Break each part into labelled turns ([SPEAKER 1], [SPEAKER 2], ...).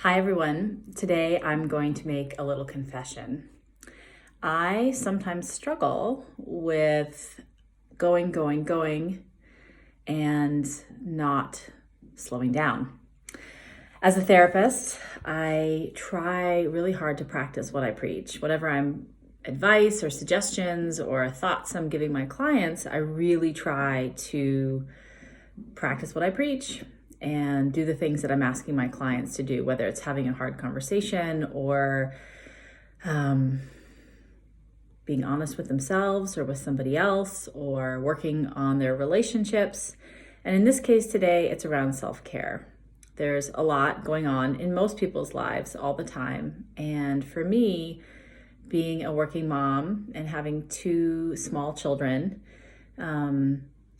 [SPEAKER 1] Hi everyone. Today I'm going to make a little confession. I sometimes struggle with going, and not slowing down. As a therapist, I try really hard to practice what I preach. Whatever I'm advice or suggestions or thoughts I'm giving my clients, I really try to practice what I preach and do the things that I'm asking my clients to do, whether it's having a hard conversation or being honest with themselves or with somebody else or working on their relationships. And in this case today, it's around self-care. There's a lot going on in most people's lives all the time. And for me, being a working mom and having two small children,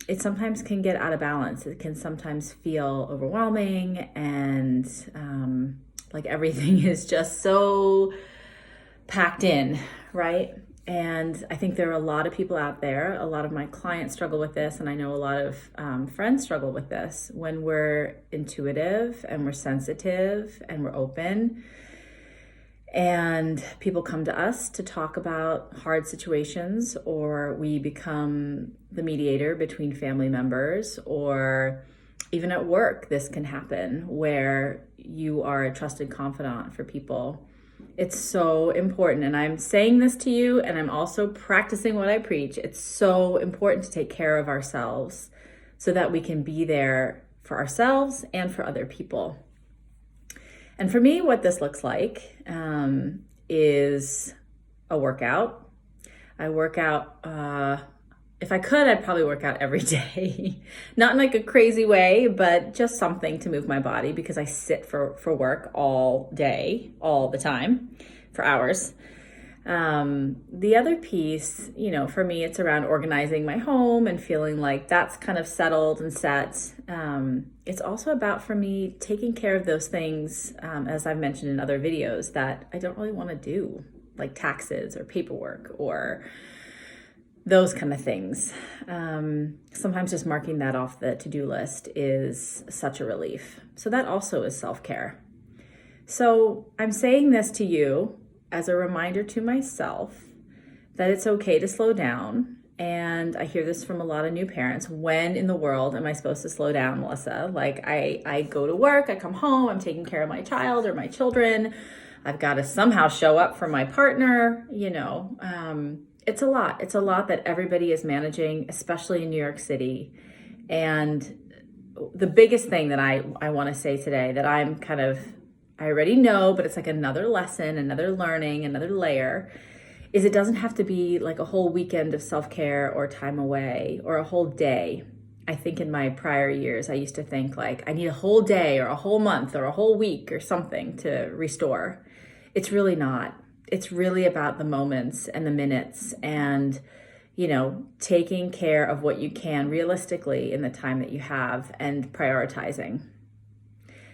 [SPEAKER 1] it sometimes can get out of balance. It can sometimes feel overwhelming and like everything is just so packed in, right? And I think there are a lot of people out there, a lot of my clients struggle with this, and I know a lot of friends struggle with this. When we're intuitive and we're sensitive and we're open, and people come to us to talk about hard situations, or we become the mediator between family members, or even at work, this can happen where you are a trusted confidant for people. It's so important. And I'm saying this to you, and I'm also practicing what I preach. It's so important to take care of ourselves so that we can be there for ourselves and for other people. And for me, what this looks like is a workout. I work out, if I could, I'd probably work out every day. Not in like a crazy way, but just something to move my body because I sit for work all day, all the time, for hours. The other piece, for me, it's around organizing my home and feeling like that's kind of settled and set. It's also about, for me, taking care of those things, as I've mentioned in other videos, that I don't really want to do, like taxes or paperwork or those kind of things. Sometimes just marking that off the to-do list is such a relief. So that also is self-care. So I'm saying this to you as a reminder to myself that it's okay to slow down. And I hear this from a lot of new parents. When in the world am I supposed to slow down, Melissa? Like I go to work, I come home, I'm taking care of my child or my children. I've got to somehow show up for my partner, It's a lot. It's a lot that everybody is managing, especially in New York City. And the biggest thing that I want to say today that I already know, but it's like another lesson, another learning, another layer, is it doesn't have to be like a whole weekend of self-care or time away or a whole day. I think in my prior years, I used to think like I need a whole day or a whole month or a whole week or something to restore. It's really not. It's really about the moments and the minutes and, taking care of what you can realistically in the time that you have and prioritizing.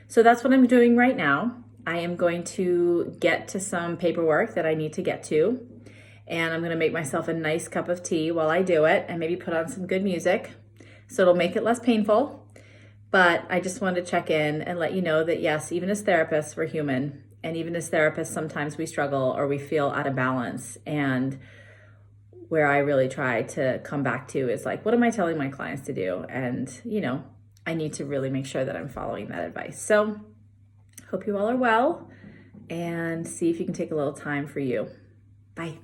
[SPEAKER 1] So that's what I'm doing right now. I am going to get to some paperwork that I need to get to, and I'm going to make myself a nice cup of tea while I do it and maybe put on some good music so it'll make it less painful. But I just wanted to check in and let you know that yes, even as therapists, we're human. And even as therapists, sometimes we struggle or we feel out of balance. And where I really try to come back to is like, what am I telling my clients to do? And, I need to really make sure that I'm following that advice. So hope you all are well, and see if you can take a little time for you. Bye.